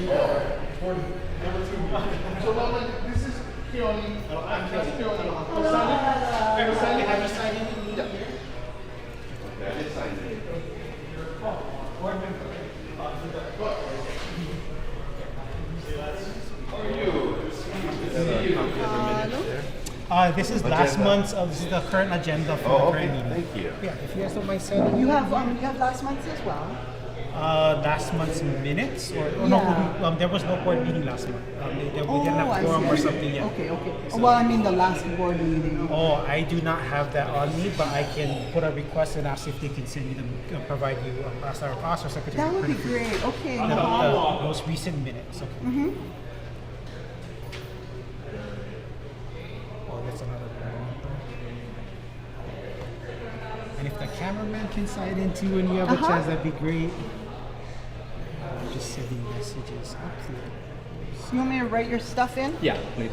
So Norman, this is Keone. I'm just Keone. Sally, have you signed in? Yeah. Okay, I did sign in. This is last month's. This is the current agenda for the current meeting. Thank you. Yeah, if you guys don't mind sending You have last month's as well. last month's minutes, or Yeah. no, there was no board meeting last month. We didn't have I quorum see. or something yet. Okay. Well, I mean the last board meeting. Oh, I do not have that on me, but I can put a request and ask if they can send you them, provide you, ask our secretary. That would be print great. Okay. The most recent minutes. Okay. Mm-hmm. Oh, that's another one. And if the cameraman can sign in too when you have a chance, that'd be great. Just sending messages up here. You want me to write your stuff in? Yeah, please.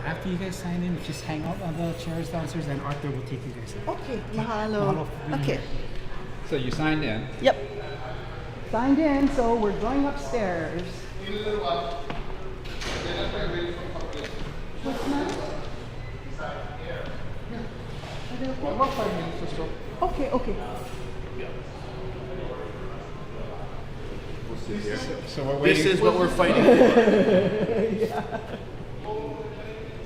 After you guys sign in, just hang out on the chairs downstairs, and Arthur will take you guys out. Okay. Mahalo. Mahalo. Okay. So you signed in. Yep. Signed in, so we're going upstairs. What's that? About 5 minutes or so. Okay. So we're waiting. This is what we're fighting for.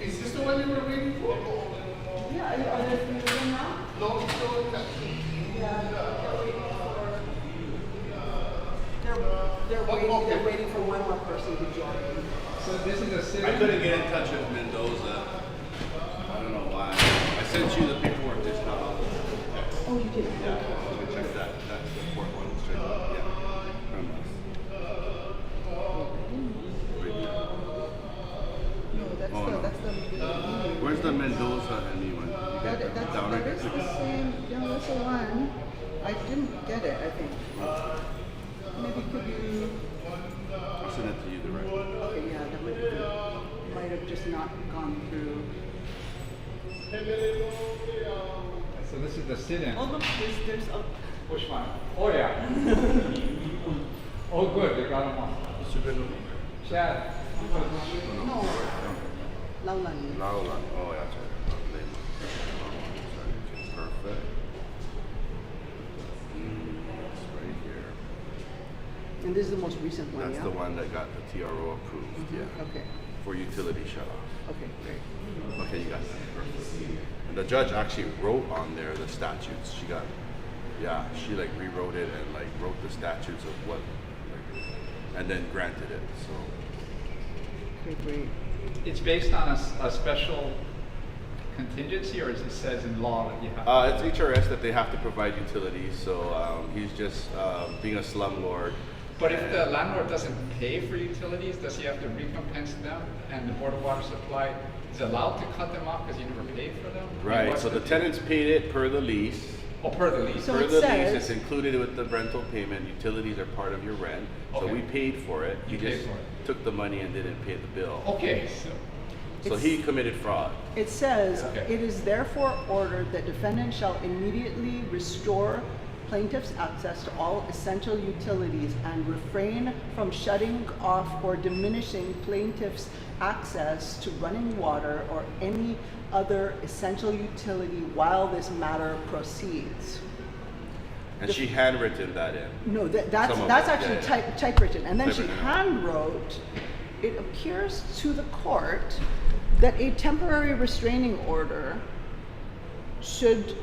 Is this the one you were waiting for? Yeah, are there three now? No, it's still in that. They're waiting for one more person to join. So this is a I city. couldn't get in touch with Mendoza. I don't know why. I sent you the paperwork just now. Oh, you did? Yeah, let me check that. That's the court one. Straight up. Yeah. From us. Right there. No, that's Oh, no. that's the. Where's the Mendoza and me one? You That, get that's, down that right is there. the same. Yeah, that's the one. I didn't get it. I think. Maybe could you? I'll send it to you directly. Okay, yeah, that might have just not gone through. So this is the sit-in. Oh look, there's a. Which one? Oh yeah. Oh good, they got them on. Chad. No. Laulan. Laulan. Oh, yeah, that's right. Perfect. It's right here. And this is the most recent one, That's yeah? the one that got the TRO approved, yeah. Okay. For utility shut off. Okay, great. Okay, you got that. Perfect. And the judge actually wrote on there the statutes. She got, yeah, she like rewrote it and like wrote the statutes of what, like, and then granted it. So Okay, great. It's based on a special contingency, or as it says in law that you have. it's HRS that they have to provide utilities. So he's just being a slumlord. But if the landlord doesn't pay for utilities, does he have to recompense them? And the Board of Water Supply is allowed to cut them off because you never paid for them? I mean, Right. what's So the tenants paid it per the lease. Oh, per the lease. So Per it the says- lease, it's included with the rental payment. Utilities are part of your rent. So Okay. we paid for it. You He paid just for it. took the money and didn't pay the bill. Okay, so So he committed fraud. It says, Okay. it is therefore ordered that defendant shall immediately restore plaintiff's access to all essential utilities and refrain from shutting off or diminishing plaintiff's access to running water or any other essential utility while this matter proceeds. And she handwritten that in. No, Some of that's it, actually yeah, yeah. typewritten, and then she Typewritten. hand wrote. It appears to the court that a temporary restraining order should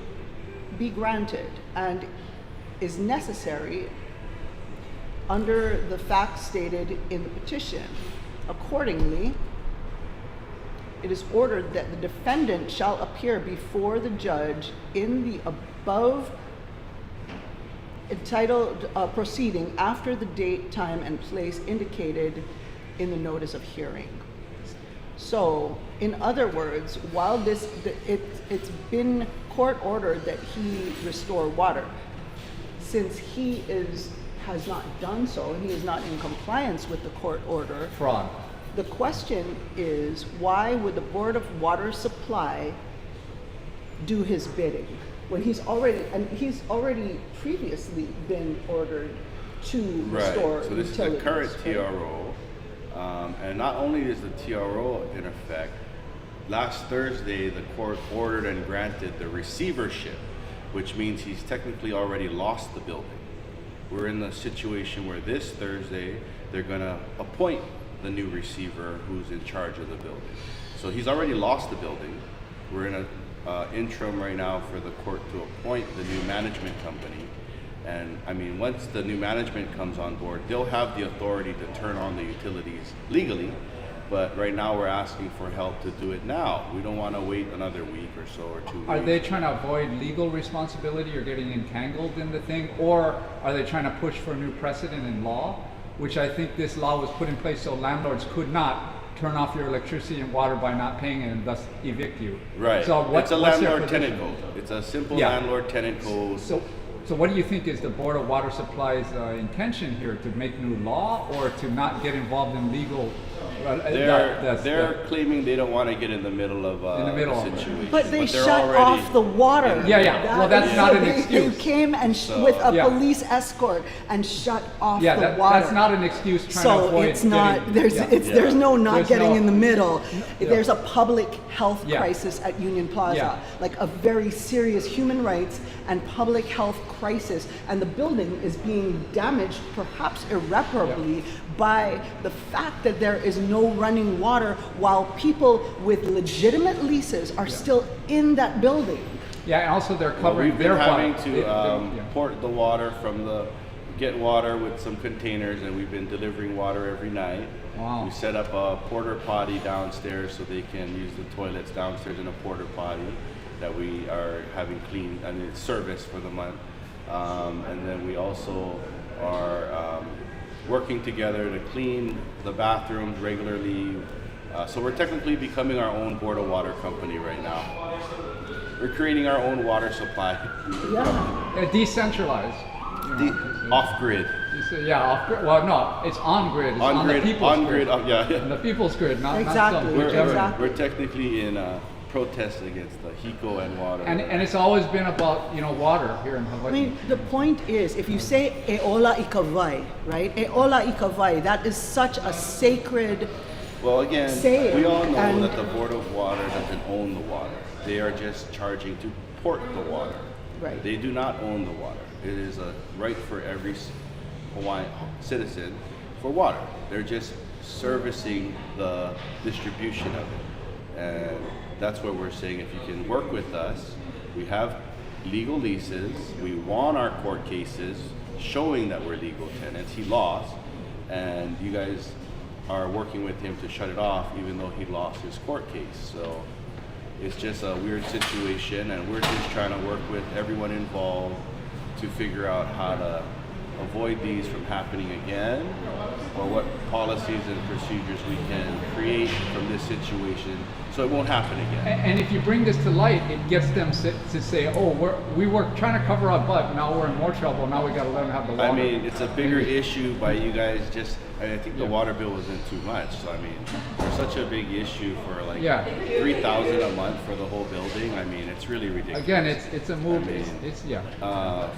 be granted and is necessary under the facts stated in the petition. Accordingly, it is ordered that the defendant shall appear before the judge in the above entitled proceeding after the date, time, and place indicated in the notice of hearing. So, in other words, while it's been court ordered that he restore water, since he has not done so, and he is not in compliance with the court order, fraud. The question is, why would the Board of Water Supply do his bidding when he's already previously been ordered to restore Right. So this is the utilities, current right? TRO, and not only is the TRO in effect. Last Thursday, the court ordered and granted the receivership, which means he's technically already lost the building. We're in the situation where this Thursday, they're gonna appoint the new receiver who's in charge of the building. So he's already lost the building. We're in a interim right now for the court to appoint the new management company. And I mean, once the new management comes on board, they'll have the authority to turn on the utilities legally. But right now we're asking for help to do it now. We don't want to wait another week or so or 2 weeks. Are they trying to avoid legal responsibility or getting entangled in the thing? Or are they trying to push for a new precedent in law? Which I think this law was put in place so landlords could not turn off your electricity and water by not paying it and thus evict you. Right. So It's a what's their landlord-tenant position? code. It's a simple Yeah. landlord-tenant code. So what do you think is the Board of Water Supply's intention here? To make new law or to not get involved in legal? They're claiming they don't want to get in the middle of In the middle of it. situation. But they they're shut already- off the water. Yeah. Well, that's not an excuse. They came and So- with a Yeah. police escort and shut off Yeah, the water. that's not an excuse trying to So avoid it's not, getting- there's, yeah. it's, there's no not There's getting no- in the middle. Yeah. There's a public health Yeah. crisis at Union Plaza. Yeah. Like a very serious human rights and public health crisis. And the building is being damaged, perhaps irreparably, by the fact that there is no running water while people with legitimate leases are still in that building. Yeah, and also they're Well, covering we've been their having water. to port the water from get water with some containers, and we've been delivering water every night. Wow. We set up a porter potty downstairs so they can use the toilets downstairs in a porter potty that we are having cleaned, I mean, it's service for the month. And then we also are working together to clean the bathrooms regularly. So we're technically becoming our own Board of Water company right now. We're creating our own water supply. Yeah. Decentralized. You know, Off-grid. Well, no, it's on grid. It's on the people's grid. Yeah. On the people's grid, not Exactly. some We're, whichever. Exactly. we're technically in protest against the HECO and water. And it's always been about water here in I Hawaii. mean, the point is, if you say Eola Ikavai, right? Eola Ikavai, that is such a sacred. Well, again, Say it, we all know and- that the Board of Water doesn't own the water. They are just charging to port the water. Right. They do not own the water. It is a right for every Hawaiian citizen for water. They're just servicing the distribution of it. And that's what we're saying. If you can work with us, we have legal leases. We won our court cases showing that we're legal tenants. He lost, and you guys are working with him to shut it off even though he lost his court case. So it's just a weird situation, and we're just trying to work with everyone involved to figure out how to avoid these from happening again, or what policies and procedures we can create from this situation so it won't happen again. And if you bring this to light, it gets them to say, "Oh, we were trying to cover our butt. Now we're in more trouble. Now we got to let them have the water." I mean, it's a bigger issue by you guys just, I think the water bill wasn't too much. So I mean, for such a big issue for like $3,000 a month for the whole building, I mean, it's really ridiculous. Again, it's a move. I mean, it's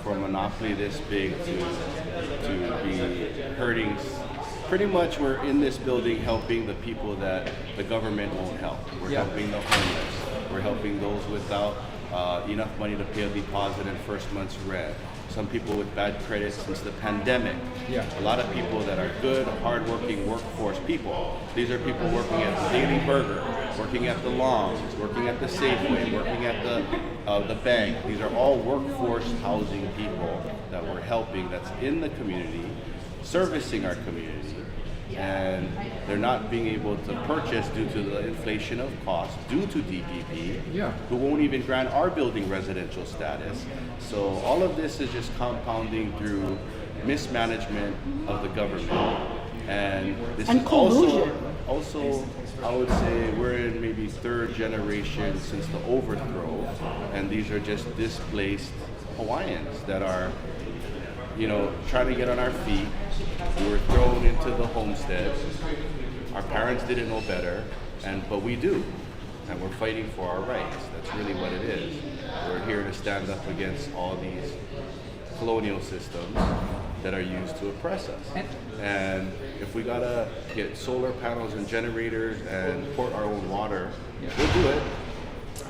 for a monopoly this big to be hurting. Pretty much we're in this building helping the people that the government won't help. We're helping the homeless. We're helping those without enough money to pay a deposit and first month's rent. Some people with bad credit since the pandemic. A lot of people that are good, hardworking workforce people. These are people working at the Daily Burger, working at the Longs, working at the Safeway, working at the bank. These are all workforce housing people that we're helping, that's in the community, servicing our community. And they're not being able to purchase due to the inflation of costs, due to DPP, who won't even grant our building residential status. So all of this is just compounding through mismanagement of the government. And this And is collusion. also, I would say we're in maybe third generation since the overthrow, and these are just displaced Hawaiians that are, trying to get on our feet. We were thrown into the homestead. Our parents didn't know better, but we do, and we're fighting for our rights. That's really what it is. We're here to stand up against all these colonial systems that are used to oppress us. And if we gotta get solar panels and generators and port our own water, we'll do it.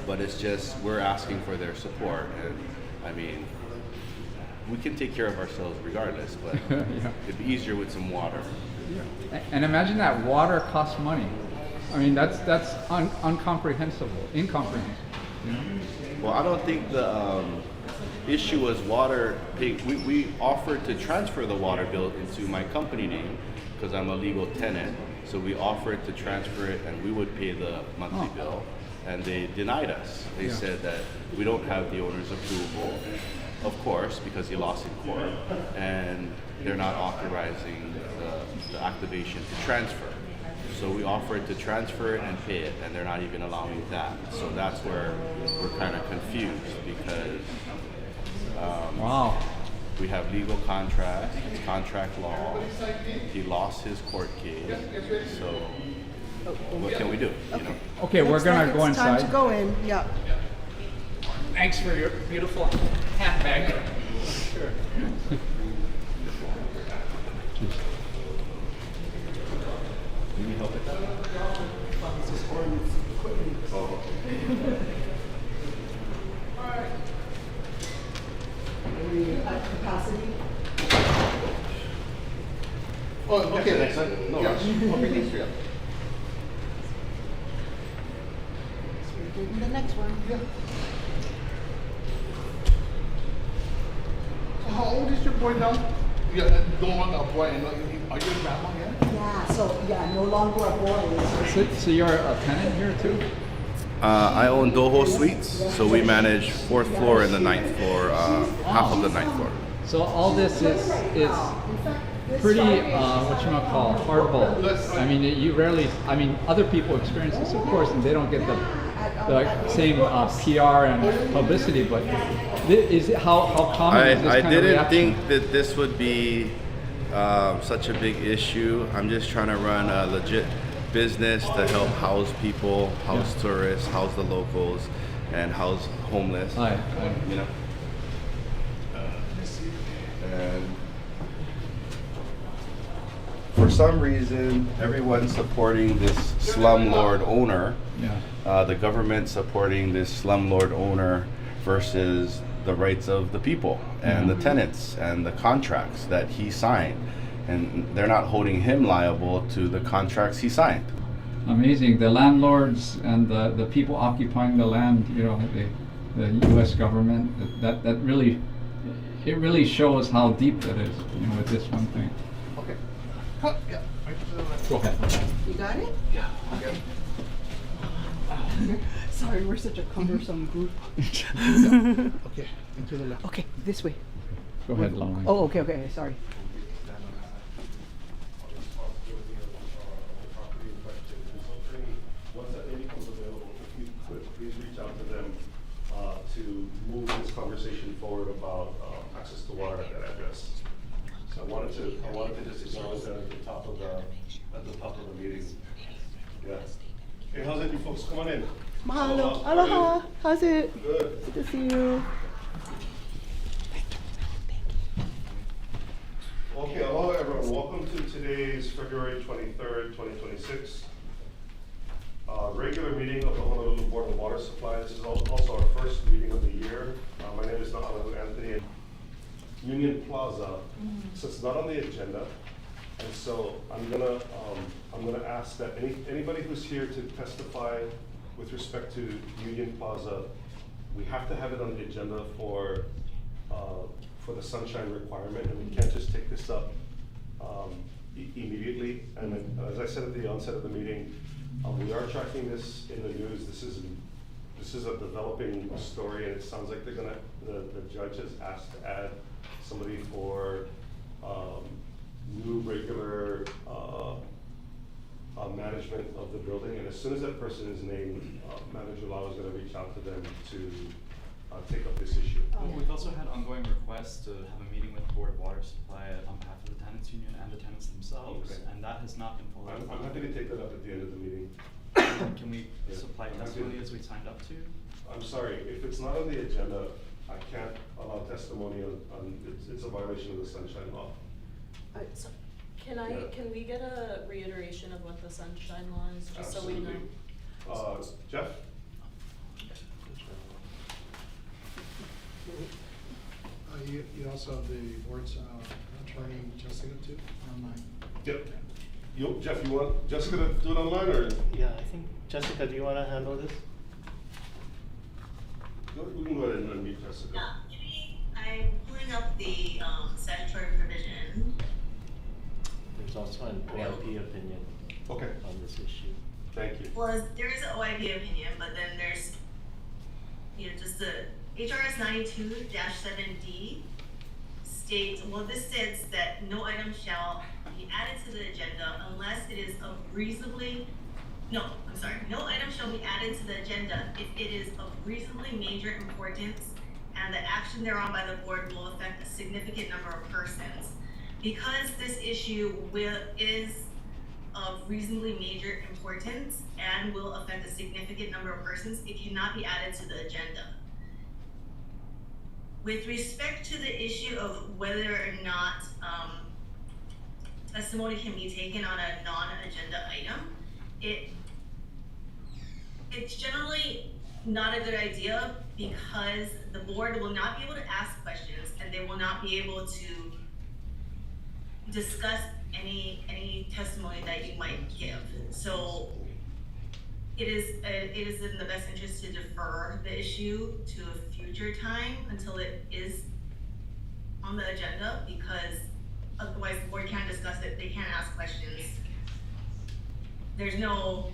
But it's just, we're asking for their support. And I mean, we can take care of ourselves regardless, but it'd be easier with some water. And imagine that water costs money. I mean, that's incomprehensible. You know? Well, I don't think the issue was water. We offered to transfer the water bill into my company name because I'm a legal tenant. So we offered to transfer it, and we would pay the monthly bill. And they denied us. They said that we don't have the owner's approval, of course, because he lost in court, and they're not authorizing the activation to transfer. So we offered to transfer it and pay it, and they're not even allowing that. So that's where we're kind of confused because Wow. we have legal contracts, it's contract law. He lost his court case, so what can we do? You know? Okay, we're gonna go It's time inside. to go in, yeah. Thanks for your beautiful handbag. Sure. Can you help with that? Oh, At capacity. Oh, okay. next time? No rush. The next one. Yeah. So how old is your boy now? Yeah, don't want a boy. And are you a grandma yet? Yeah, so, no longer a boy. So you're a tenant here too? I own Doho Suites, so we manage 4th floor and the 9th floor, half of the 9th floor. So all this is pretty whatchamacall, hardball. I mean, you rarely. I mean, other people experience this, of course, and they don't get the same PR and publicity. But is it how common is this I kind of didn't reaction? think that this would be such a big issue. I'm just trying to run a legit business to help house people, house tourists, house the locals, and house homeless. Aye. You know. And for some reason, everyone's supporting this slumlord owner. Yeah. The government supporting this slumlord owner versus the rights of the people and the tenants and the contracts that he signed. And they're not holding him liable to the contracts he signed. Amazing. The landlords and the people occupying the land, you know, the U.S. government, that really, it really shows how deep that is, you know, with this one thing. Okay. Huh, yeah. Right to the left. Go ahead. You got it? Yeah. Okay. Sorry, we're such a cumbersome group. Okay. Into the left. Okay, this way. Go ahead, Lauren. Oh, okay, sorry. Once that lady comes available, if you could, please reach out to them to move this conversation forward about access to water at that address. So I wanted to just acknowledge that at the top of the meeting. Yeah. Hey, how's it, you folks? Come on in. Mahalo. How are you? Aloha. How's it? Good. Good to see you. Okay, hello everyone. Welcome to today's February 23rd, 2026 regular meeting of the Honolulu Board of Water Supply. This is also our first meeting of the year. My name is Nahalalu Anthony. Union Plaza, so it's not on the agenda, and so I'm gonna ask that anybody who's here to testify with respect to Union Plaza, we have to have it on the agenda for the sunshine requirement, and we can't just take this up immediately. And then, as I said at the onset of the meeting, we are tracking this in the news. This is a developing story, and it sounds like the judge has asked to add somebody for new regular management of the building. And as soon as that person is named, Manager Lau is going to reach out to them to take up this issue. We've also had ongoing requests to have a meeting with the Board of Water Supply on behalf of the tenants union and the tenants themselves, Okay. and that has not been followed. I'm happy to take that up at the end of the meeting. Can we Yeah. supply I'm happy testimony to- as we signed up to? I'm sorry, if it's not on the agenda, I can't allow testimony on, it's a violation of the Sunshine Law. So, Yeah. can we get a reiteration of what the sunshine law is, just so we know? Absolutely. Jeff? You also have the board's attorney, Jessica, too, online. Yep. Jeff, you want Jessica to do it online, or? Yeah, I think, Jessica, do you want to handle this? We can go ahead and unmute Jessica. Yeah, I'm pulling up the statutory provision. There's also an OIP opinion Okay, on this issue. thank you. Well, there is an OIP opinion, but then there's, just the HRS 92-7D states, well, this states that no item shall be added to the agenda unless it is of no item shall be added to the agenda if it is of reasonably major importance and the action thereon by the board will affect a significant number of persons. Because this issue is of reasonably major importance and will affect a significant number of persons, it cannot be added to the agenda. With respect to the issue of whether or not testimony can be taken on a non-agenda item, it's generally not a good idea because the board will not be able to ask questions and they will not be able to discuss any testimony that you might give. So it is in the best interest to defer the issue to a future time until it is on the agenda, because otherwise the board can't discuss it, they can't ask questions. There's no